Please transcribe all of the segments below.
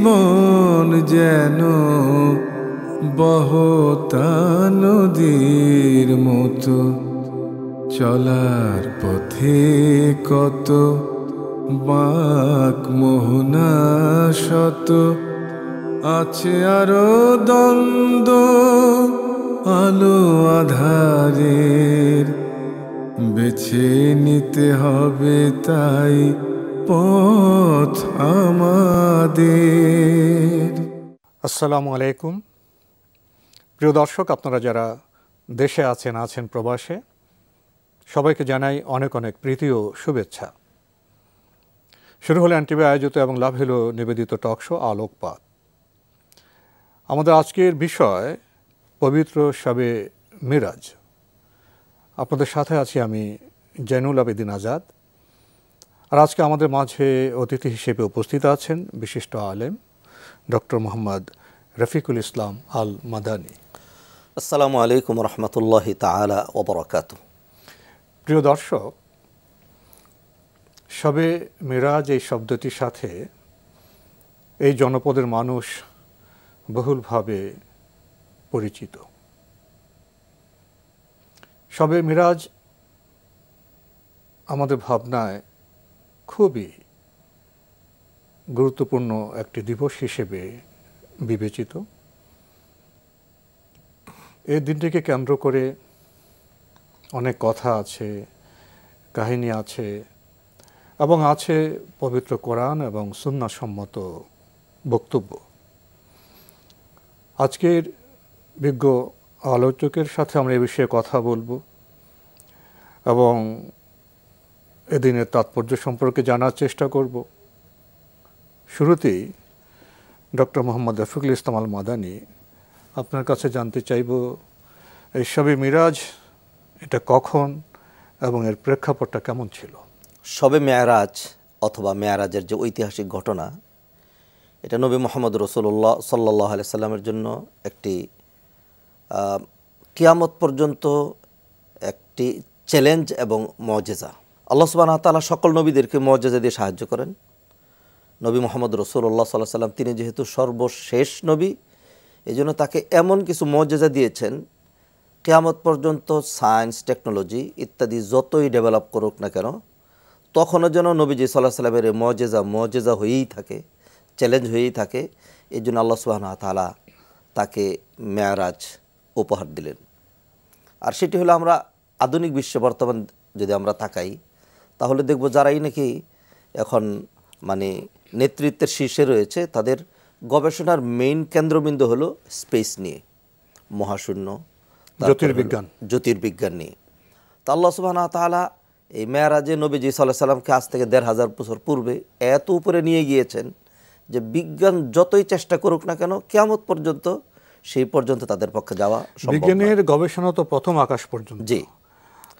জীবন যেন বহতা নদীর মতো, চলার পথে কত বাঁক মোহনা শত, আছে আরো দ্বন্দ্ব আলো আধারের, বেছে নিতে হবে তাই পথ আমাদের। আসসালামু আলাইকুম প্রিয় দর্শক, আপনারা যারা দেশে আছেন প্রবাসে, সবাইকে জানাই অনেক অনেক প্রীতি ও শুভেচ্ছা। শুরু হলো এনটিভি আয়োজিত এবং লাভ হলো নিবেদিত টক শো আলোকপাত। আমাদের আজকের বিষয় পবিত্র শবে মিরাজ। আপনাদের সাথে আছি আমি জয়নুল আবেদিন আজাদ। আর আজকে আমাদের মাঝে অতিথি হিসেবে উপস্থিত আছেন বিশিষ্ট আলেম ডক্টর মোহাম্মদ রফিকুল ইসলাম আল মাদানী। আসসালামু আলাইকুম রহমতুল্লাহি তাআলা ওয়া বারাকাতুহু। প্রিয় দর্শক, শবে মিরাজ এই শব্দটির সাথে এই জনপদের মানুষ বহুলভাবে পরিচিত। শবে মিরাজ আমাদের ভাবনায় খুবই গুরুত্বপূর্ণ একটি দিবস হিসেবে বিবেচিত। এই দিনটিকে কেন্দ্র করে অনেক কথা আছে, কাহিনী আছে এবং আছে পবিত্র কোরআন এবং সুন্নাহ সম্মত বক্তব্য। আজকের বিজ্ঞ আলোচকের সাথে আমরা এই বিষয়ে কথা বলবো এবং এদিনের তাৎপর্য সম্পর্কে জানার চেষ্টা করব। শুরুতেই ডক্টর মোহাম্মদ রফিকুল ইসলাম আল মাদানী, আপনার কাছে জানতে চাইব এই শবে মিরাজ এটা কখন এবং এর প্রেক্ষাপটটা কেমন ছিল? শবে মেয়ারাজ অথবা মেয়ারাজের যে ঐতিহাসিক ঘটনা, এটা নবী মুহাম্মদ রাসূলুল্লাহ সাল্লাল্লাহু আলাইহি সাল্লামের জন্য একটি কিয়ামত পর্যন্ত একটি চ্যালেঞ্জ এবং মুজিজা। আল্লাহ সুবহানাহু ওয়া তাআলা সকল নবীদেরকে মুজিজা দিয়ে সাহায্য করেন। নবী মুহাম্মদ রাসূলুল্লাহ সাল্লাল্লাহু আলাইহি সাল্লাম তিনি যেহেতু সর্বশেষ নবী, এই জন্য তাকে এমন কিছু মুজিজা দিয়েছেন, কিয়ামত পর্যন্ত সায়েন্স টেকনোলজি ইত্যাদি যতই ডেভেলপ করুক না কেন, তখনও যেন নবীজি সাল্লাল্লাহু আলাইহি সাল্লামের মুজিজা হয়েই থাকে, চ্যালেঞ্জ হয়েই থাকে। এই জন্য আল্লাহ সুবহানাহু ওয়া তাআলা তাকে মেয়ারাজ উপহার দিলেন। আর সেটি হলো, আমরা আধুনিক বিশ্বে বর্তমান যদি আমরা তাকাই, তাহলে দেখব যারাই নাকি এখন মানে নেতৃত্বের শীর্ষে রয়েছে, তাদের গবেষণার মেইন কেন্দ্রবিন্দু হলো স্পেস নিয়ে, মহাশূন্য, জ্যোতির্বিজ্ঞান নিয়ে। তা আল্লাহ সুবহানাহু ওয়া তাআলা এই মেয়ারাজে নবীজি সাল্লাল্লাহু আলাইহি সাল্লামকে আজ থেকে ১৫০০ বছর পূর্বে এত উপরে নিয়ে গিয়েছেন যে বিজ্ঞান যতই চেষ্টা করুক না কেন, কিয়ামত পর্যন্ত সেই পর্যন্ত তাদের পক্ষে যাওয়া সম্ভব নয়। বিজ্ঞানের গবেষণা তো প্রথম আকাশ পর্যন্ত। জি।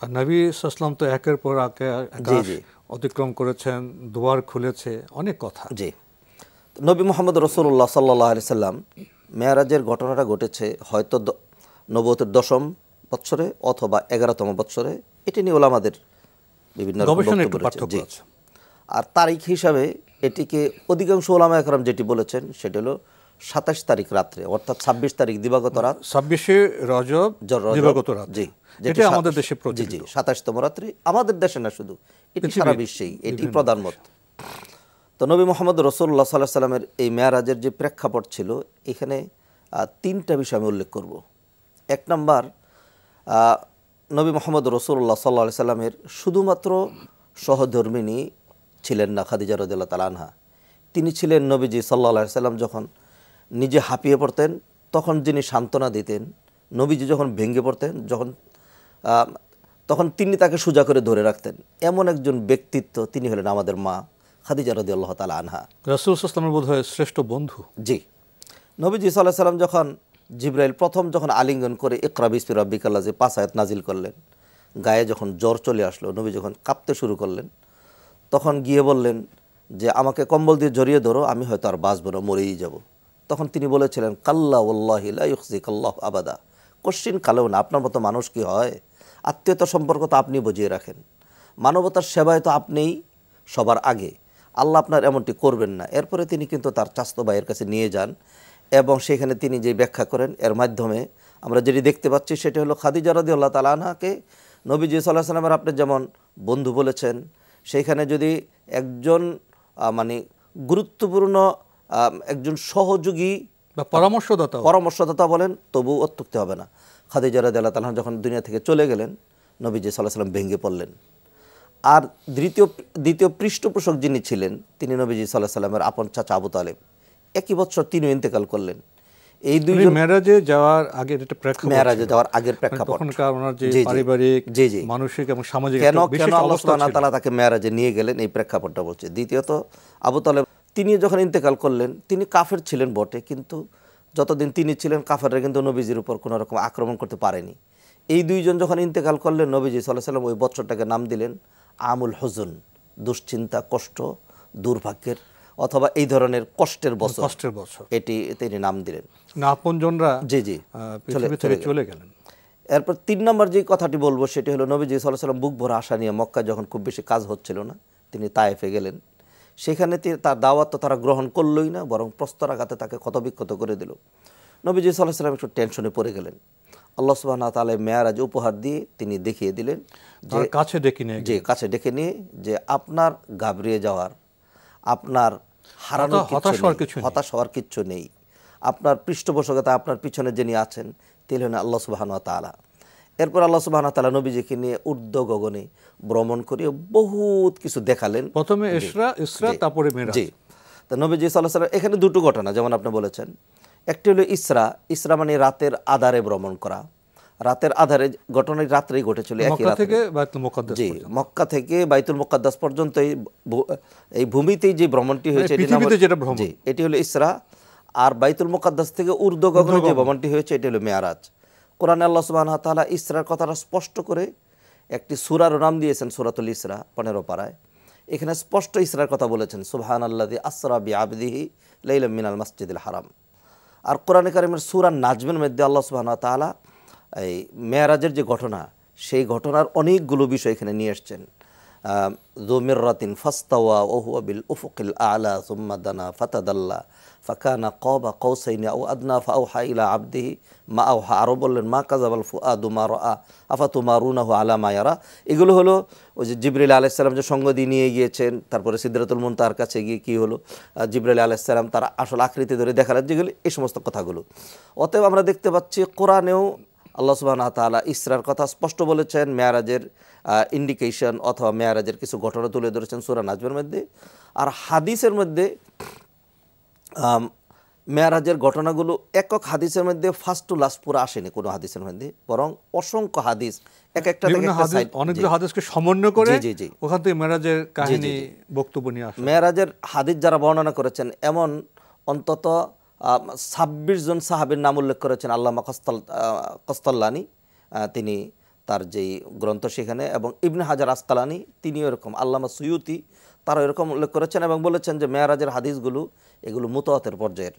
আর নবী সাল্লাল্লাহু আলাইহি ওয়াসাল্লাম তো একের পর এক আকাশ অতিক্রম করেছেন, দুয়ার খুলেছে, অনেক কথা। জি। নবী মুহাম্মদ রাসূলুল্লাহ সাল্লাল্লাহু আলাইহি সাল্লাম মেয়ারাজের ঘটনাটা ঘটেছে হয়তো নবুয়তের ১০ম বৎসরে অথবা ১১তম বৎসরে। এটি নিয়ে ওলামাদের বিভিন্ন বক্তব্য আছে। আর তারিখ হিসাবে এটিকে অধিকাংশ ওলামা একরাম যেটি বলেছেন সেটা হলো ২৭ তারিখ রাত্রে, অর্থাৎ ২৬ তারিখ দিবাগত রাত, ২৬শে রজব দিবাগত রাত। জি, যেটা আমাদের দেশে প্রচলিত। জি, ২৭তম রাত্রি। আমাদের দেশে না শুধু, এটি সারা বিশ্বেই এটি প্রধান মত। তো নবী মুহাম্মদ রাসূলুল্লাহ সাল্লাল্লাহু আলাইহি সাল্লামের এই মেয়ারাজের যে প্রেক্ষাপট ছিল, এখানে তিনটা বিষয় আমি উল্লেখ করব। এক নাম্বার, নবী মুহাম্মদ রাসূলুল্লাহ সাল্লাল্লাহু আলাইহি সাল্লামের শুধুমাত্র সহধর্মিণী ছিলেন না খাদিজা রাদিয়াল্লাহু তাআলা আনহা। তিনি ছিলেন নবীজি সাল্লাল্লাহু আলাইহি সাল্লাম যখন নিজে হাঁপিয়ে পড়তেন তখন যিনি সান্ত্বনা দিতেন, নবীজি যখন ভেঙে পড়তেন তখন তিনি তাকে সোজা করে ধরে রাখতেন। এমন একজন ব্যক্তিত্ব তিনি হলেন আমাদের মা খাদিজা রাদিয়াল্লাহু তাআলা আনহা, রাসূল সাল্লাল্লাহু আলাইহি ওয়াসাল্লামের বোধহয় শ্রেষ্ঠ বন্ধু। জি। নবীজি সাল্লাল্লাহু আলাইহি সাল্লাম যখন জিবরাইল প্রথম যখন আলিঙ্গন করে ইকরা বিসমি রাব্বিকাল্লাযী ৫ আয়াত নাজিল করলেন, গায়ে যখন জ্বর চলে আসলো, নবী যখন কাঁপতে শুরু করলেন, তখন গিয়ে বললেন যে আমাকে কম্বল দিয়ে জড়িয়ে ধরো, আমি হয়তো আর বাঁচব না, মরেই যাব। তখন তিনি বলেছিলেন, কাল্লা ওয়াল্লাহি লা ইউখজিকাল্লাহু আবাদা, কোশ্চিন কালেও না, আপনার মতো মানুষ কি হয়? আত্মীয়তা সম্পর্ক তো আপনি বুঝিয়ে রাখেন, মানবতার সেবায় তো আপনিই সবার আগে, আল্লাহ আপনার এমনটি করবেন না। এরপরে তিনি কিন্তু তার চাচাতো ভাইয়ের কাছে নিয়ে যান এবং সেখানে তিনি যে ব্যাখ্যা করেন এর মাধ্যমে আমরা যেটি দেখতে পাচ্ছি সেটি হলো খাদিজা রাদিয়াল্লাহু তাআলা আনহাকে নবীজি সাল্লাল্লাহু আলাইহি ওয়াসাল্লামের আপনি যেমন বন্ধু বলেছেন, সেইখানে যদি একজন মানে গুরুত্বপূর্ণ একজন সহযোগী বা পরামর্শদাতা বলেন, তবু অত্যুক্তি হবে না। খাদিজা রাদিয়াল্লাহু তাআলা যখন দুনিয়া থেকে চলে গেলেন, নবীজি সাল্লাল্লাহু আলাইহি ওয়াসাল্লাম ভেঙে পড়লেন। আর দ্বিতীয় পৃষ্ঠপোষক যিনি ছিলেন তিনি নবীজি সাল্লাল্লাহু আলাইহি ওয়াসাল্লামের আপন চাচা আবু তালেব। একই বছর তিনিও ইন্তেকাল করলেন। এই দুইজন মেরাজে যাওয়ার আগের একটা প্রেক্ষাপট, মেরাজে যাওয়ার আগের প্রেক্ষাপট, তখনকার ওনার যে পারিবারিক, মানসিক এবং সামাজিক কেন আল্লাহ সুবহানাহু ওয়া তাআলা তাকে মেরাজে নিয়ে গেলেন, এই প্রেক্ষাপটটা বলছে। দ্বিতীয়ত আবু তালেব তিনি যখন ইন্তেকাল করলেন, তিনি কাফের ছিলেন বটে, কিন্তু যতদিন তিনি ছিলেন কাফেররা কিন্তু নবীজির উপর কোনো রকম আক্রমণ করতে পারেনি। এই দুইজন যখন ইন্তেকাল করলেন, নবীজি সাল্লাল্লাহু আলাইহি ওয়াসাল্লাম ওই বছরটাকে নাম দিলেন আমুল হুজুন, দুশ্চিন্তা, কষ্ট, দুর্ভাগ্যের অথবা এই ধরনের কষ্টের বছর এটি তিনি নাম দিলেন। না আপনজনরা জি চলে গেলেন। এরপর 3 নম্বর যে কথাটি বলবো সেটি হলো নবীজি সাল্লাল্লাহু আলাইহি ওয়াসাল্লাম বুক ভরা আশা নিয়ে মক্কা যখন খুব বেশি কাজ হচ্ছিল না, তিনি তায়েফে গেলেন। সেখানে তার দাওয়াত তো তারা গ্রহণ করলই না, বরং প্রস্তরাঘাতে তাকে ক্ষতবিক্ষত করে দিল। নবীজি সাল্লাল্লাহু আলাইহি ওয়াসাল্লাম একটু টেনশনে পড়ে গেলেন। আল্লাহ সুবহানাহু ওয়া তাআলা মেরাজ উপহার দিয়ে তিনি দেখিয়ে দিলেন যে কাছে ডেকে নিয়ে যে আপনার ঘাবড়িয়ে যাওয়ার, আপনার হারানোর হতাশ হওয়ার কিচ্ছু নেই। আপনার পৃষ্ঠপোষকতা, আপনার পিছনে যিনি আছেন তিনি হলেন আল্লাহ সুবহানাহু ওয়া তাআলা। এরপর আল্লাহ সুবহানাহু ওয়া তাআলা নবীজিকে নিয়ে ঊর্ধ্ব গগনে ভ্রমণ করিয়ে বহুত কিছু দেখালেন। প্রথমে ইসরা তারপরে মেরাজ। জি, তো নবীজি সাল্লাল্লাহু আলাইহি ওয়াসাল্লাম এখানে দুটো ঘটনা যেমন আপনি বলেছেন। একটি হলো ইসরা মানে রাতের আধারে ভ্রমণ করা। রাতের আধারে ঘটনাটি রাত্রেই ঘটেছিল, একই রাতে জি, মক্কা থেকে বাইতুল মুকাদ্দাস পর্যন্ত এই ভূমিতেই যে ভ্রমণটি হয়েছে এটি হলো ইসরা। আর বাইতুল মুকাদ্দাস থেকে ঊর্ধ্ব গগনে যে ভ্রমণটি হয়েছে এটি হলো মেরাজ। কোরআনে আল্লাহ সুবহানাহু ওয়া তাআলা ইসরার কথাটা স্পষ্ট করে একটি সূরার নাম দিয়েছেন, সূরাতুল ইসরা 15 পারায়। এখানে স্পষ্ট ইসরার কথা বলেছেন, সুবহানাল্লাযী আসরা বিআবদিহি লাইলাম মিনাল মাসজিদিল হারাম। আর কোরআনে কারিমের সূরা নাজমের মধ্যে আল্লাহ সুবহানাহু ওয়া তাআলা এই মেরাজের যে ঘটনা, সেই ঘটনার অনেকগুলো বিষয় এখানে নিয়ে এসছেন। যু মিররাতিন ফাস্তাওয়া ওয়া হুয়া বিল উফুকিল আ'লা সুম্মা দানা ফাতাদাল্লা ফাকানা কাবা কাউসাইনি আও আদনা ফাআওহা ইলা আবদিহি মা আওহা। আরও বললেন মা কাযাবাল ফুআদু মা রাআ আফাতুমারুনাহু আলা মা ইয়ারা। এগুলো হলো ওই যে জিবরিল আলাইহিস সালাম যে সঙ্গ দিয়ে নিয়ে গিয়েছেন, তারপরে সিদরাতুল মুনতাহার কাছে গিয়ে কী হলো, জিবরিল আলাইহিস সালাম তার আসল আকৃতি ধরে দেখালেন, যেগুলো এই সমস্ত কথাগুলো। অতএব আমরা দেখতে পাচ্ছি কোরআনেও আল্লাহ সুবহানাহু ওয়া তাআলা ইসরার কথা স্পষ্ট বলেছেন, মেরাজের ইন্ডিকেশন অথবা মেরাজের কিছু ঘটনা তুলে ধরেছেন সূরা নাজমের মধ্যে। আর হাদিসের মধ্যে মেরাজের ঘটনাগুলো একক হাদিসের মধ্যে ফার্স্ট টু লাস্ট পুরো আসেনি কোনো হাদিসের মধ্যে, বরং অসংখ্য হাদিস একটা থেকে অনেকগুলো হাদিসকে সমন্বয় করে ওখান থেকে মেরাজের কাহিনী বক্তব্য নিয়ে আসে। মেরাজের হাদিস যারা বর্ণনা করেছেন এমন অন্তত 26 জন সাহাবীর নাম উল্লেখ করেছেন আল্লামা কস্তাল্লানি, তিনি তার যেই গ্রন্থ সেখানে, এবং ইবনে হাজার আসকালানি তিনিও এরকম, আল্লামা সুয়ুতি তারা এরকম উল্লেখ করেছেন এবং বলেছেন যে মেরাজের হাদিসগুলো এগুলো মুতাওয়াতির পর্যায়ের।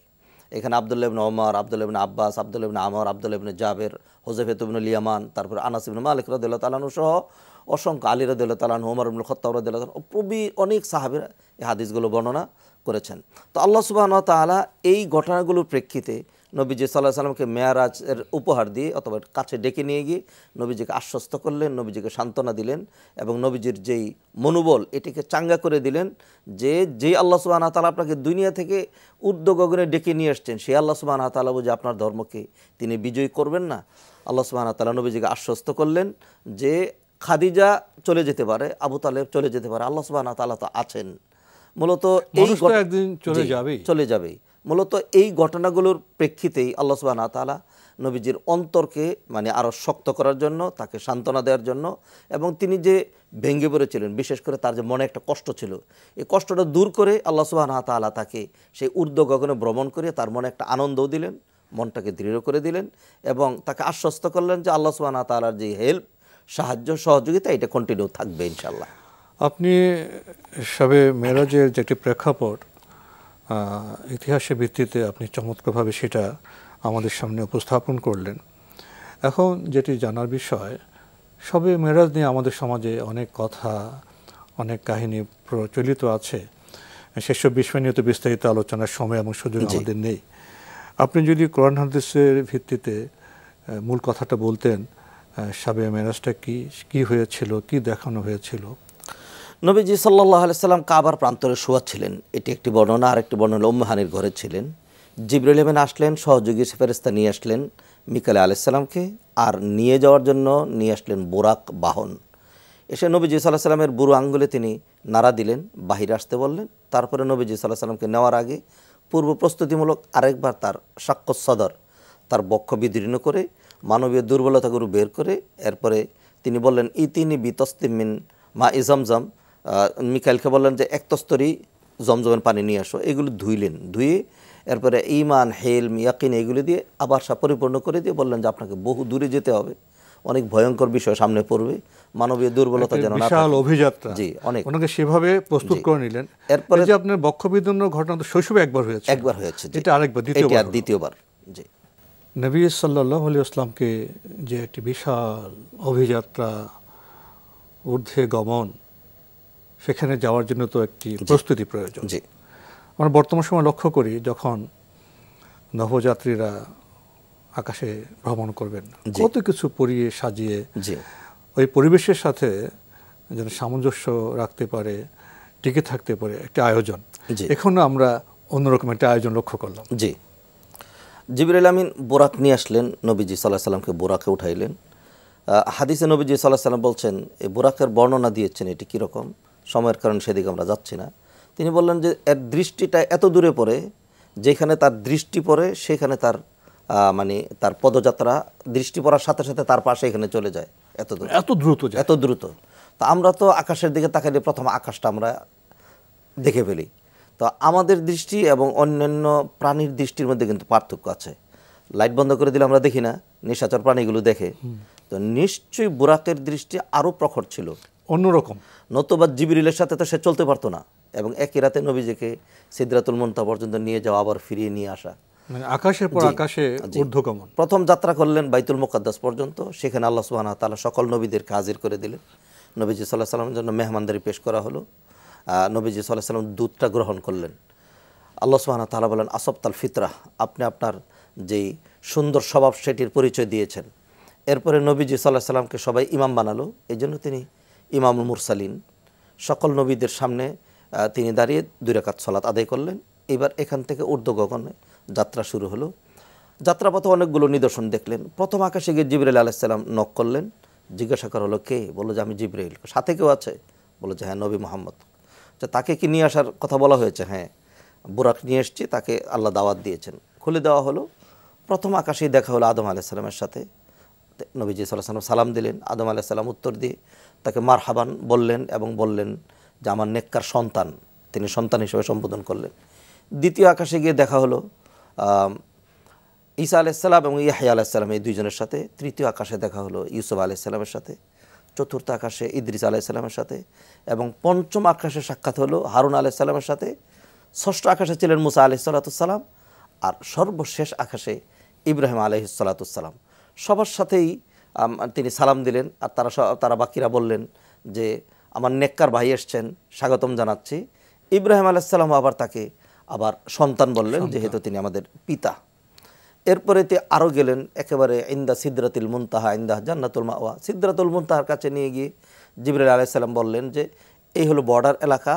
এখানে আব্দুল্লাহ ইবনে ওমর, আব্দুল্লাহ ইবনে আব্বাস, আব্দুল্লাহ ইবনে আমর, আব্দুল্লাহ ইবনে জাবের, হুযায়ফা ইবনে ইয়ামান, তারপর আনাস ইবনে মালিক রাদিয়াল্লাহু তাআলা আনহু সহ অসংখ্য, আলী রাদিয়াল্লাহু তাআলা আনহু, ওমর ইবনে খাত্তাব রাদিয়াল্লাহু তাআলা অনেক সাহাবীরা এই হাদিসগুলো বর্ণনা করেছেন। তো আল্লাহ সুবহানাহু ওয়া তাআলা এই ঘটনাগুলোর প্রেক্ষিতে নবীজি সাল্লাল্লাহু আলাইহি ওয়াসাল্লামকে মেরাজের উপহার দিয়ে অথবা কাছে ডেকে নিয়ে গিয়ে নবীজিকে আশ্বস্ত করলেন, নবীজিকে সান্ত্বনা দিলেন এবং নবীজির যেই মনোবল এটিকে চাঙ্গা করে দিলেন যে আল্লাহ সুবহানাহু ওয়া তাআলা আপনাকে দুনিয়া থেকে ঊর্ধ্ব গগনে ডেকে নিয়ে আসছেন, সেই আল্লাহ সুবহানাহু ওয়া তাআলা বুঝে আপনার ধর্মকে তিনি বিজয়ী করবেন না। আল্লাহ সুবহানাহু ওয়া তাআলা নবীজিকে আশ্বস্ত করলেন যে খাদিজা চলে যেতে পারে, আবু তালেব চলে যেতে পারে, আল্লাহ সুবহানাহু ওয়া তাআলা তো আছেন। মূলত এই একদিন চলে যাবে। মূলত এই ঘটনাগুলোর প্রেক্ষিতেই আল্লাহ সুবহানাহু ওয়া তাআলা নবীজির অন্তরকে মানে আরও শক্ত করার জন্য, তাকে সান্ত্বনা দেওয়ার জন্য, এবং তিনি যে ভেঙে পড়েছিলেন, বিশেষ করে তার যে মনে একটা কষ্ট ছিল, এই কষ্টটা দূর করে আল্লাহ সুবহানাহু ওয়া তাআলা তাকে সেই ঊর্ধ্ব গগনে ভ্রমণ করে তার মনে একটা আনন্দও দিলেন, মনটাকে দৃঢ় করে দিলেন এবং তাকে আশ্বস্ত করলেন যে আল্লাহ সুবহানাহু ওয়া তাআলার যে হেল্প, সাহায্য, সহযোগিতা এটা কন্টিনিউ থাকবে ইনশাআল্লাহ। আপনি সবে মেরাজের যে একটি প্রেক্ষাপট ইতিহাসের ভিত্তিতে আপনি চমৎকারভাবে সেটা আমাদের সামনে উপস্থাপন করলেন। এখন যেটি জানার বিষয়, সবে মেরাজ নিয়ে আমাদের সমাজে অনেক কথা, অনেক কাহিনী প্রচলিত আছে, সেসব বিষয় নিয়ে তো বিস্তারিত আলোচনার সময় এবং সুযোগ আমাদের নেই। আপনি যদি কোরআন হাদিসের ভিত্তিতে মূল কথাটা বলতেন, শাবে মেরাজটা কি হয়েছিল, কি দেখানো হয়েছিল? নবীজি সাল্লাল্লাহু আলাইহি সাল্লাম কাবার প্রান্তরে শোয়াচ্ছিলেন, এটি একটি বর্ণনা। আর একটি বর্ণনা উম্মে হানির ঘরে ছিলেন। জিবরাইল আমিন আসলেন, সহযোগী ফেরেশতা নিয়ে আসলেন মিকাইল আলাইহিস সালামকে, আর নিয়ে যাওয়ার জন্য নিয়ে আসলেন বোরাক বাহন। এসে নবীজি সাল্লাল্লাহু আলাইহি সাল্লামের বুড়ো আঙ্গুলে তিনি নাড়া দিলেন, বাহিরে আসতে বললেন। তারপরে নবীজি সাল্লাল্লাহু আলাইহি সাল্লামকে নেওয়ার আগে পূর্ব প্রস্তুতিমূলক আরেকবার তার সাক্ষ্য সদর, তার বক্ষ বিদীর্ণ করে মানবীয় দুর্বলতাগুলো বের করে এরপরে তিনি বললেন ইতিনি বিতস্তিমিন মা ইজমজম। মিকাইলকে বললেন যে এক তস্তরি জমজমের পানি নিয়ে আসো। এগুলো ধুইলেন, ধুয়ে এরপরে ইমান, হেলম, ইয়াকিন এগুলি দিয়ে আবার পরিপূর্ণ করে দিয়ে বললেন যে আপনাকে বহু দূরে যেতে হবে, অনেক ভয়ঙ্কর বিষয় সামনে পড়বে, মানবীয় দুর্বলতা যেন না বিশাল অভিযাত্রা। জি, অনেক। ওনাকে সেভাবে প্রস্তুত করে নিলেন। এরপরে যে আপনার বক্ষবিদীর্ণ ঘটনা তো শৈশবে একবার হয়েছে, এটা আরেকবার, দ্বিতীয়বার। জি, নবী সাল্লাল্লাহু আলাইহি ওয়াসাল্লামকে যে একটি বিশাল অভিযাত্রা, ঊর্ধ্বে গমন, সেখানে যাওয়ার জন্য তো একটি প্রস্তুতি প্রয়োজন। জি, আমরা বর্তমান সময় লক্ষ্য করি যখন নভোযাত্রীরা আকাশে ভ্রমণ করবেন, কত কিছু পরিয়ে সাজিয়ে ওই পরিবেশের সাথে যেন সামঞ্জস্য রাখতে পারে, টিকে থাকতে পারে একটা আয়োজন। এখন আমরা অন্যরকম একটা আয়োজন লক্ষ্য করলাম। জি, জিবরাইল আমিন বোরাক নিয়ে আসলেন, নবীজি সাল্লাল্লাহু আলাইহি সাল্লামকে বোরাকে উঠাইলেন। হাদিসে নবীজি সাল্লাল্লাহু আলাইহি সাল্লাম বলছেন, এই বোরাকের বর্ণনা দিয়েছেন এটি কীরকম, সময়ের কারণে সেদিকে আমরা যাচ্ছি না। তিনি বললেন যে এর দৃষ্টিটা এত দূরে পড়ে, যেখানে তার দৃষ্টি পড়ে সেখানে তার মানে তার পদযাত্রা দৃষ্টি পড়ার সাথে সাথে তার পাশে এখানে চলে যায়, এত দ্রুত। তো আমরা তো আকাশের দিকে তাকালে প্রথম আকাশটা আমরা দেখে ফেলি। তো আমাদের দৃষ্টি এবং অন্যান্য প্রাণীর দৃষ্টির মধ্যে কিন্তু পার্থক্য আছে। লাইট বন্ধ করে দিলে আমরা দেখি না, নিশাচর প্রাণীগুলো দেখে। তো নিশ্চয়ই বুরাকের দৃষ্টি আরও প্রখর ছিল, অন্যরকম। নতুবা জিবরিলের সাথে তো সে চলতে পারতো না। এবং একই রাতে নবীজিকে সিদরাতুল মুনতাহা পর্যন্ত নিয়ে যাওয়া, আবার ফিরিয়ে নিয়ে আসা, মানে আকাশের পর আকাশে ঊর্ধ্বগমন। প্রথম যাত্রা করলেন বাইতুল মুকাদ্দাস পর্যন্ত। সেখানে আল্লাহ সুবহানাহু ওয়া তাআলা সকল নবীদেরকে হাজির করে দিলেন। নবীজি সাল্লাল্লাহু আলাইহি সাল্লামের জন্য মেহমানদারি পেশ করা হলো। নবীজি সাল্লাল্লাহু আলাইহি সাল্লাম দুধটা গ্রহণ করলেন। আল্লাহ সুবহানাহু ওয়া তাআলা বলেন আসবতাল ফিতরাহ, আপনি আপনার যেই সুন্দর স্বভাব সেটির পরিচয় দিয়েছেন। এরপরে নবীজি সাল্লাল্লাহু আলাইহি সাল্লামকে সবাই ইমাম বানালো, এই জন্য তিনি ইমামুল মুরসালিন। সকল নবীদের সামনে তিনি দাঁড়িয়ে 2 রাকাত সালাত আদায় করলেন। এবার এখান থেকে ঊর্ধ্বগগনে যাত্রা শুরু হলো। যাত্রাপথে অনেকগুলো নিদর্শন দেখলেন। প্রথম আকাশে গিয়ে জিবরাইল আলাইহিস সালাম নক করলেন, জিজ্ঞাসা করা হলো কে? বললো যে আমি জিবরাইল। সাথে কেউ আছে? বললো যে হ্যাঁ, নবী মুহাম্মদ। তাকে কি নিয়ে আসার কথা বলা হয়েছে? হ্যাঁ, বুরাক নিয়ে এসছি, তাকে আল্লাহ দাওয়াত দিয়েছেন। খুলে দেওয়া হলো। প্রথম আকাশেই দেখা হলো আদম আলাইহিস সালামের সাথে। নবীজি সাল্লাল্লাহু আলাইহি সাল্লাম সালাম দিলেন। আদম আলাইহিস সালাম উত্তর দিয়ে তাকে মারহাবান বললেন এবং বললেন যে আমার নেককার সন্তান, তিনি সন্তান হিসেবে সম্বোধন করলেন। দ্বিতীয় আকাশে গিয়ে দেখা হলো ঈসা আলাইহিস সালাম এবং ইয়াহইয়া আলাইহিস সালাম, এই দুইজনের সাথে। তৃতীয় আকাশে দেখা হলো ইউসুফ আলাইহিস সালামের সাথে। চতুর্থ আকাশে ইদ্রিস আলাইহিস সালামের সাথে। এবং পঞ্চম আকাশে সাক্ষাৎ হলো হারুন আলাইহিস সালামের সাথে। ষষ্ঠ আকাশে ছিলেন মুসা আলাইহিস সালাম। আর সর্বশেষ আকাশে ইব্রাহিম আলাইহিস সালাম। সবার সাথেই তিনি সালাম দিলেন। আর তারা বাকিরা বললেন যে আমার নেককার ভাই এসছেন, স্বাগতম জানাচ্ছি। ইব্রাহিম আলাইহিস সালাম আবার তাকে আবার সন্তান বললেন, যেহেতু তিনি আমাদের পিতা। এরপরে আরও গেলেন একেবারে ইন্দা সিদরাতুল মুনতাহা, ইন্দা জান্নাতুল মাওয়া। সিদরাতুল মুনতাহার কাছে নিয়ে গিয়ে জিবরাইল আলাইহিস সালাম বললেন যে এই হলো বর্ডার এলাকা,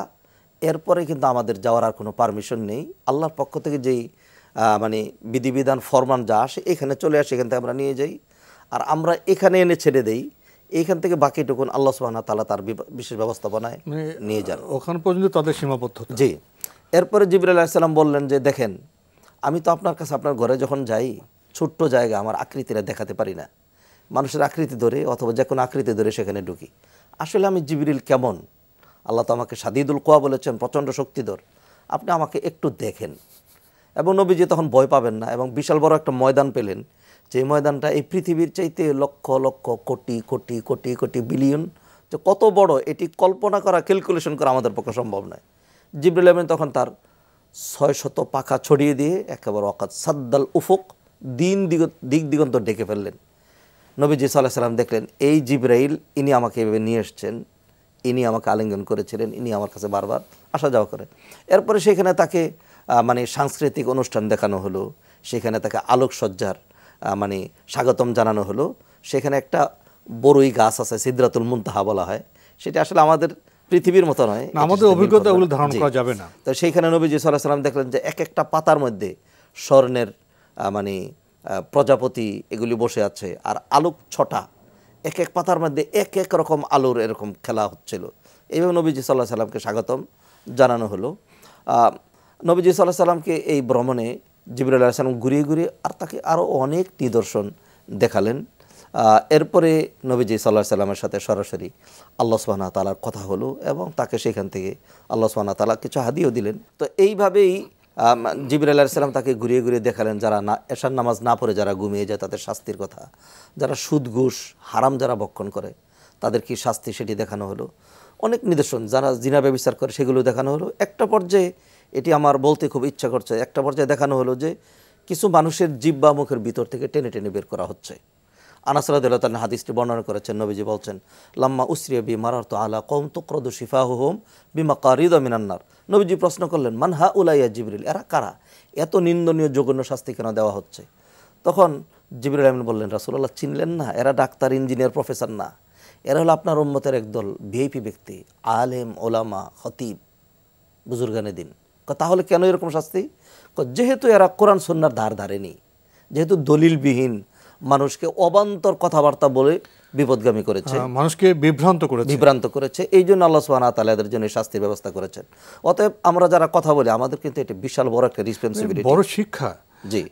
এরপরে কিন্তু আমাদের যাওয়ার আর কোনো পারমিশন নেই। আল্লাহর পক্ষ থেকে যেই মানে বিধিবিধান ফরমান যা আসে এখানে চলে আসে, এখান থেকে আমরা নিয়ে যাই, আর আমরা এখানে এনে ছেড়ে দেই। এইখান থেকে বাকিটুকুন আল্লাহ সুবহানাহু ওয়া তাআলা তার বিশেষ ব্যবস্থাপনায় নিয়ে যান। ওখান পর্যন্ত তাদের সীমাবদ্ধতা। জি। এরপরে জিবরাইল আলাইহিস সালাম বললেন যে দেখেন, আমি তো আপনার কাছে আপনার ঘরে যখন যাই, ছোট্ট জায়গা, আমার আকৃতিটা দেখাতে পারি না। মানুষের আকৃতি ধরে অথবা যে কোনো আকৃতি ধরে সেখানে ঢুকি। আসলে আমি জিবরিল কেমন? আল্লাহ তো আমাকে শাদীদুল কুওয়া বলেছেন, প্রচণ্ড শক্তিধর। আপনি আমাকে একটু দেখেন। এবং নবীজি তখন ভয় পাবেন না, এবং বিশাল বড় একটা ময়দান পেলেন, যে ময়দানটা এই পৃথিবীর চাইতে লক্ষ লক্ষ কোটি কোটি কোটি কোটি বিলিয়ন, যে কত বড় এটি কল্পনা করা, ক্যালকুলেশন করা আমাদের পক্ষে সম্ভব নয়। জিবরিল আমিন তখন তার 600 পাখা ছড়িয়ে দিয়ে একেবারে ওয়াকাত সাদ্দাল উফুক, দিক দিগন্ত ডেকে ফেললেন। নবীজি সাল্লাল্লাহু আলাইহি সাল্লাম দেখলেন এই জিবরাইল, ইনি আমাকে এভাবে নিয়ে এসছেন, ইনি আমাকে আলিঙ্গন করেছিলেন, ইনি আমার কাছে বারবার আসা যাওয়া করে। এরপরে সেখানে তাকে মানে সাংস্কৃতিক অনুষ্ঠান দেখানো হলো, সেখানে তাকে আলোকসজ্জার মানে স্বাগতম জানানো হলো। সেখানে একটা বড়ই গাছ আছে, সিদরাতুল মুনতাহা বলা হয়, সেটা আসলে আমাদের পৃথিবীর মতো নয়, আমাদের অভিজ্ঞতাগুলো ধারণ করা যাবে না। তো সেইখানে নবীজি সাল্লাল্লাহু আলাইহি ওয়াসাল্লাম দেখলেন যে এক একটা পাতার মধ্যে স্বর্ণের মানে প্রজাপতি এগুলি বসে আছে, আর আলোক ছটা, এক এক পাতার মধ্যে এক এক রকম আলোর এরকম খেলা হচ্ছিল। এইভাবে নবীজি সাল্লাল্লাহু আলাইহি ওয়াসাল্লামকে স্বাগতম জানানো হলো। নবীজি সাল্লাল্লাহু আলাইহি ওয়াসাল্লামকে এই ভ্রমণে জিবরাইল আলাইহিস সালাম ঘুরিয়ে ঘুরিয়ে আর তাকে আরও অনেক নিদর্শন দেখালেন। এরপরে নবীজি সাল্লাল্লাহু আলাইহি ওয়াসাল্লামের সাথে সরাসরি আল্লাহ সুবহানাহু ওয়া তাআলার কথা হলো এবং তাকে সেখান থেকে আল্লাহ সুবহানাহু ওয়া তাআলা কিছু হাদিয়াও দিলেন। তো এইভাবেই জিবরাইল আলাইহিস সালাম তাকে ঘুরিয়ে ঘুরিয়ে দেখালেন যারা এশার নামাজ না পড়ে যারা ঘুমিয়ে যায় তাদের শাস্তির কথা, যারা সুদ ঘুষ হারাম যারা ভক্ষণ করে তাদের কি শাস্তি সেটি দেখানো হলো। অনেক নিদর্শন, যারা জিনা ব্যভিচার করে সেগুলো দেখানো হলো। একটা পর্যায়ে, এটি আমার বলতে খুব ইচ্ছা করছে, একটা পর্যায়ে দেখানো হলো যে কিছু মানুষের জিহ্বা মুখের ভিতর থেকে টেনে টেনে বের করা হচ্ছে। আনাস রাদিয়াল্লাহু তাআলা হাদিসটি বর্ণনা করেছেন, নবীজি বলছেন, লাম্মা উসরিয়া বি মারারতু আলা কওম তুকরাদু শিফাহুহুম বিমাকারিদ মিনান নার। নবীজি প্রশ্ন করলেন, মান হাউলা ইয়া জিবরিল, এরা কারা, এত নিন্দনীয় জঘন্য শাস্তি কেন দেওয়া হচ্ছে? তখন জিবরিল আমিন বললেন, রাসূলুল্লাহ চিনলেন না? এরা ডাক্তার, ইঞ্জিনিয়ার, প্রফেসর না, এরা হলো আপনার উম্মতের একদল ভিআইপি ব্যক্তি, আলেম, ওলামা, খতিব, বুজুর্গানে দিন। তাহলে কেন এরকম শাস্তি? যেহেতু এরা কোরআন সুন্নাহর ধার ধারেনি, যেহেতু দলিলবিহীন মানুষকে অবান্তর কথাবার্তা বলে বিপদগামী করেছে, মানুষকে বিভ্রান্ত করেছে, এই জন্য আল্লাহ সুবহানাহু ওয়া তাআলা এদের জন্য শাস্তির ব্যবস্থা করেছেন। অতএব আমরা যারা কথা বলি আমাদের কিন্তু এটা বিশাল বড় একটা রেসপন্সিবিলিটি, বড় শিক্ষা,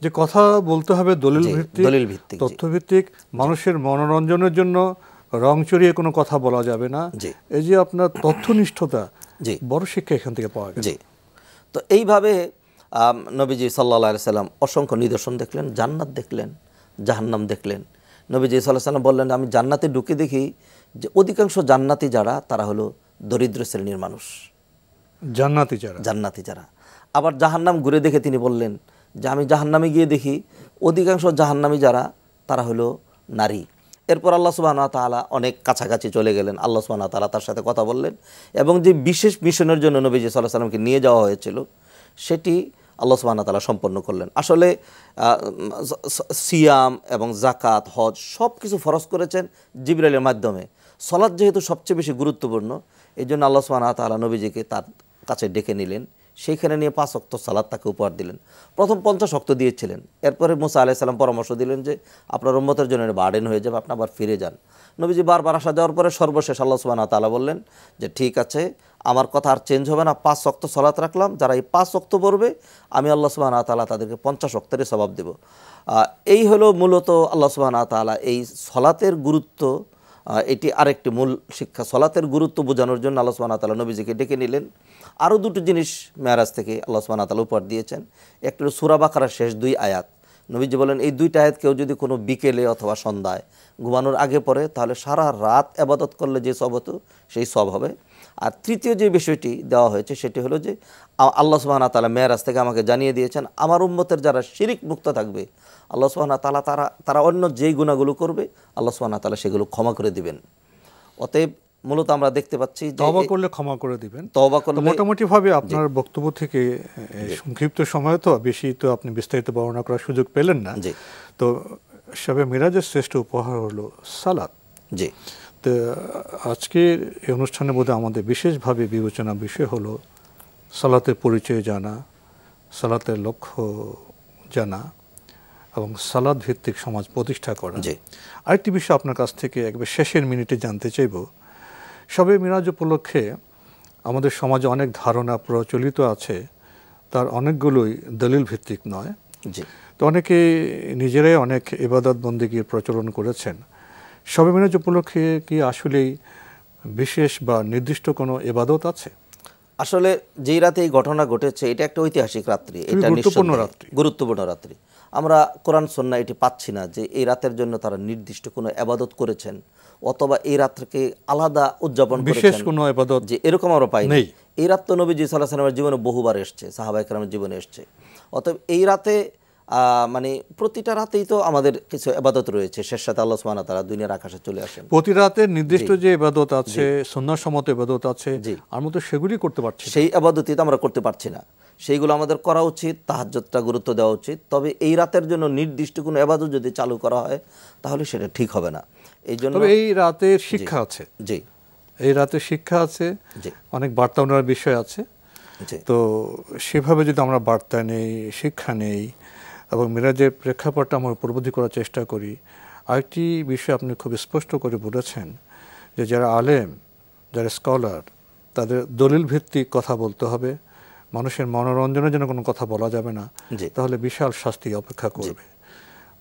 যে কথা বলতে হবে দলিল ভিত্তিক, তথ্য ভিত্তিক। মানুষের মনোরঞ্জনের জন্য রং চড়িয়ে কোনো কথা বলা যাবে না। এই যে আপনার তথ্যনিষ্ঠতা, বড় শিক্ষা এখান থেকে পাওয়া গেল। তো এইভাবে নবীজি সাল্লাল্লাহু আলাইহি সাল্লাম অসংখ্য নিদর্শন দেখলেন, জান্নাত দেখলেন, জাহান্নাম দেখলেন। নবীজি সাল্লাল্লাহু আলাইহি সাল্লাম বললেন, আমি জান্নাতে ঢুকে দেখি যে অধিকাংশ জান্নাতি যারা তারা হলো দরিদ্র শ্রেণীর মানুষ, জান্নাতি যারা। আবার জাহান্নাম ঘুরে দেখে তিনি বললেন যে আমি জাহান্নামে গিয়ে দেখি অধিকাংশ জাহান্নামী যারা তারা হলো নারী। এরপর আল্লাহ সুবহানাহু ওয়া তাআলা অনেক কাছাকাছি চলে গেলেন, আল্লাহ সুবহানাহু ওয়া তাআলা তার সাথে কথা বললেন এবং যে বিশেষ মিশনের জন্য নবীজি সাল্লাল্লাহু আলাইহি সাল্লামকে নিয়ে যাওয়া হয়েছিল সেটি আল্লাহ সুবহানাহু ওয়া তাআলা সম্পন্ন করলেন। আসলে সিয়াম এবং যাকাত, হজ সব কিছু ফরজ করেছেন জিবরাইলের মাধ্যমে। সালাত যেহেতু সবচেয়ে বেশি গুরুত্বপূর্ণ, এই জন্য আল্লাহ সুবহানাহু ওয়া তাআলা নবীজিকে তার কাছে ডেকে নিলেন, সেইখানে নিয়ে 5 ওয়াক্ত সালাত তাকে উপহার দিলেন। প্রথম 50 ওয়াক্ত দিয়েছিলেন, এরপরে মুসা আলাইহিস সালাম পরামর্শ দিলেন যে আপনার উম্মতের জন্য বার্ডেন হয়ে যাবে, আপনি আবার ফিরে যান। নবীজি বারবার আসা যাওয়ার পরে সর্বশেষ আল্লাহ সুবহানাহু ওয়া তাআলা বললেন যে ঠিক আছে, আমার কথা আর চেঞ্জ হবে না, 5 ওয়াক্ত সালাত রাখলাম, যারা এই 5 ওয়াক্ত পড়বে আমি আল্লাহ সুবহানাহু ওয়া তাআলা তাদেরকে 50 ওয়াক্তের সওয়াব দেব। এই হলো মূলত আল্লাহ সুবহানাহু ওয়া তাআলা এই সালাতের গুরুত্ব, এটি আরেকটি মূল শিক্ষা। সালাতের গুরুত্ব বোঝানোর জন্য আল্লাহ সুবহানাহু ওয়া তাআলা নবীজিকে ডেকে নিলেন। আরও দুটো জিনিস মেরাজ থেকে আল্লাহ সুবহানাহু ওয়া তাআলা উপহার দিয়েছেন। একটা হলো সূরা বাকারার শেষ 2 আয়াত। নবীজি বলেন এই 2টা আয়াত কেউ যদি কোনো বিকেলে অথবা সন্ধ্যায় ঘুমানোর আগে পড়ে তাহলে সারা রাত ইবাদত করলে যে সওয়াব হতো সেই সওয়াব হবে। আর তৃতীয় যে বিষয়টি দেওয়া হয়েছে সেটি হলো যে আল্লাহ সুবহানাহু ওয়া তাআলা মেরাজ থেকে আমাকে জানিয়ে দিয়েছেন আমার উম্মতের যারা শিরিক মুক্ত থাকবে আল্লাহ সুবহানাহু ওয়া তাআলা তারা অন্য যেই গুনাহগুলো করবে আল্লাহ সুবহানাহু ওয়া তাআলা সেগুলো ক্ষমা করে দিবেন। অতএব মূলত আমরা দেখতে পাচ্ছি যে তওবা করলে ক্ষমা করে দিবেন। তওবা করলে মোটামুটি ভাবে আপনার বক্তব্য থেকে সংক্ষিপ্ত সময় তো বেশি তো আপনি বিস্তারিত বর্ণনা করার সুযোগ পেলেন না। তো শবে মিরাজের শ্রেষ্ঠ উপহার হলো সালাত। তো আজকের এই অনুষ্ঠানের মধ্যে আমাদের বিশেষভাবে বিবেচনা বিষয় হলো সালাতের পরিচয় জানা, সালাতের লক্ষ্য জানা এবং সালাত ভিত্তিক সমাজ প্রতিষ্ঠা করা। আরেকটি বিষয় আপনার কাছ থেকে একবার শেষের মিনিটে জানতে চাইব, শবে মিরাজ উপলক্ষে আমাদের সমাজে অনেক ধারণা প্রচলিত আছে, তার অনেকগুলোই দলিল ভিত্তিক নয়। তো অনেকে নিজেরাই অনেক ইবাদত বন্দেগীর প্রচলন করেছেন। শবে মিরাজ উপলক্ষে কি আসলেই বিশেষ বা নির্দিষ্ট কোনো ইবাদত আছে? আসলে যেই রাতে এই ঘটনা ঘটেছে এটা একটা ঐতিহাসিক রাত্রি, এটা গুরুত্বপূর্ণ রাত্রি। আমরা কোরআন সুন্নাহ এটি পাচ্ছি না যে এই রাতের জন্য তারা নির্দিষ্ট কোনো ইবাদত করেছেন অথবা এই রাতকে আলাদা উদযাপন করেছেন, বিশেষ কোনো ইবাদত যে এরকম আমরা পাই না। এই রাত তো নবীজি সাল্লাল্লাহু আলাইহি ওয়াসাল্লামের জীবনে বহুবার এসেছে, সাহাবায়ে কেরামের জীবনে এসেছে। অতএব এই রাতে মানে প্রতিটা রাতেই তো আমাদের কিছু ইবাদত রয়েছে, শেষ রাতে আল্লাহ সুবহানাহু ওয়া তাআলা দুনিয়ার আকাশে চলে আসেন। প্রতি রাতে নির্দিষ্ট যে ইবাদত আছে, সুন্নাহসম্মত ইবাদত আছে, আমরা তো সেগুলি করতে পারছি না। সেই ইবাদতই তো আমরা করতে পারছি না। সেইগুলো আমাদের করা উচিত, তাহাজ্জুদটা গুরুত্ব দেওয়া উচিত। তবে এই রাতের জন্য নির্দিষ্ট কোনো ইবাদত যদি চালু করা হয় তাহলে সেটা ঠিক হবে না। এই জন্য তবে এই রাতের শিক্ষা আছে, জি এই রাতের শিক্ষা আছে, অনেক বার্তা নেওয়ার বিষয় আছে। তো সেভাবে যদি আমরা বার্তা নেই, শিক্ষা নেই এবং মিরাজের প্রেক্ষাপটটা আমরা উপলব্ধি করার চেষ্টা করি। আরেকটি বিষয় আপনি খুব স্পষ্ট করে বলেছেন যে যারা আলেম, যারা স্কলার, তাদের দলিল ভিত্তিক কথা বলতে হবে, মানুষের মনোরঞ্জনের জন্য কোনো কথা বলা যাবে না, তাহলে বিশাল শাস্তি অপেক্ষা করবে।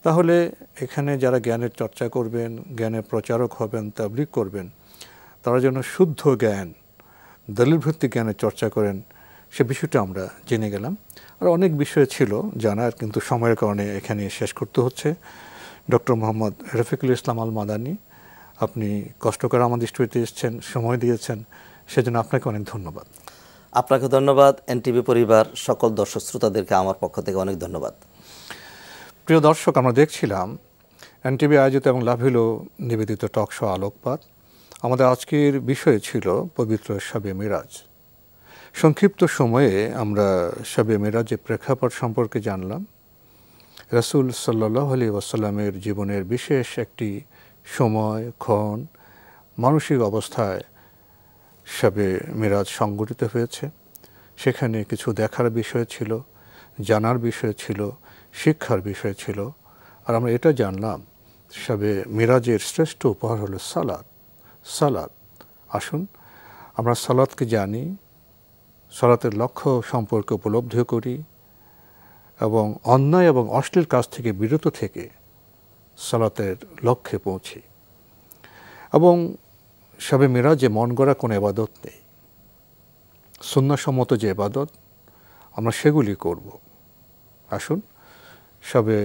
তাহলে এখানে যারা জ্ঞানের চর্চা করবেন, জ্ঞানের প্রচারক হবেন, তাবলীগ করবেন, তারা যেন শুদ্ধ জ্ঞান, দলিল ভিত্তিক জ্ঞানের চর্চা করেন, সে বিষয়টা আমরা জেনে গেলাম। আর অনেক বিষয় ছিল জানার, কিন্তু সময়ের কারণে এখানে শেষ করতে হচ্ছে। ডক্টর মোহাম্মদ রফিকুল ইসলাম আল মাদানী, আপনি কষ্ট করে আমাদের স্টুডিওতে এসেছেন, সময় দিয়েছেন, সেজন্য আপনাকে অনেক ধন্যবাদ। আপনাকে ধন্যবাদ। এনটিভি পরিবার সকল দর্শক শ্রোতাদেরকে আমার পক্ষ থেকে অনেক ধন্যবাদ। প্রিয় দর্শক, আমরা দেখছিলাম এনটিভি আয়োজিত এবং লাভিলো নিবেদিত টক শো আলোকপাত। আমাদের আজকের বিষয় ছিল পবিত্র শবে মিরাজ। সংক্ষিপ্ত সময়ে আমরা শবে মিরাজের প্রেক্ষাপট সম্পর্কে জানলাম। রাসূল সাল্লাল্লাহু আলাইহি ওয়াসাল্লামের জীবনের বিশেষ একটি সময়, ক্ষণ, মানসিক অবস্থায় শবে মিরাজ সংঘটিত হয়েছে। সেখানে কিছু দেখার বিষয় ছিল, জানার বিষয় ছিল, শিক্ষার বিষয় ছিল। আর আমরা এটা জানলাম শবে মিরাজের শ্রেষ্ঠ উপহার হলো সালাত। সালাত, আসুন আমরা সালাতকে জানি, সালাতের লক্ষ্য সম্পর্কে উপলব্ধি করি এবং অন্যায় এবং অশ্লীল কাজ থেকে বিরত থেকে সালাতের লক্ষ্যে পৌঁছি। এবং শবে মিরাজে মন গড়া কোনো ইবাদত নেই, সুন্নাহসম্মত যে ইবাদত আমরা সেগুলি করব। আসুন শবে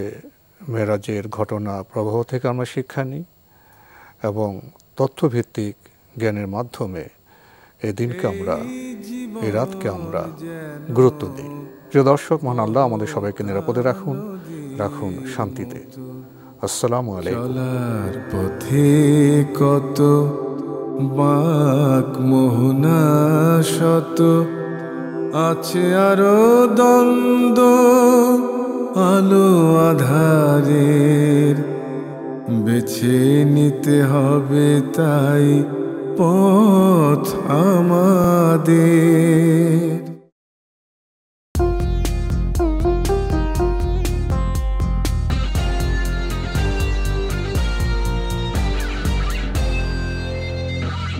মিরাজের ঘটনা প্রবাহ থেকে আমরা শিক্ষা নিই এবং তথ্যভিত্তিক জ্ঞানের মাধ্যমে এই দিনকে আমরা, এই রাতকে আমরা গুরুত্ব দিই। প্রিয় দর্শক, মহান আল্লাহ আমাদের সবাইকে নিরাপদে রাখুন, রাখুন শান্তিতে। আসসালামু আলাইকুম। চলার পথে কত বাঁক মোহনা শত, আছে আরো দ্বন্দ্ব আলো আধারের, বেছে নিতে হবে তাই পথ আমাদের।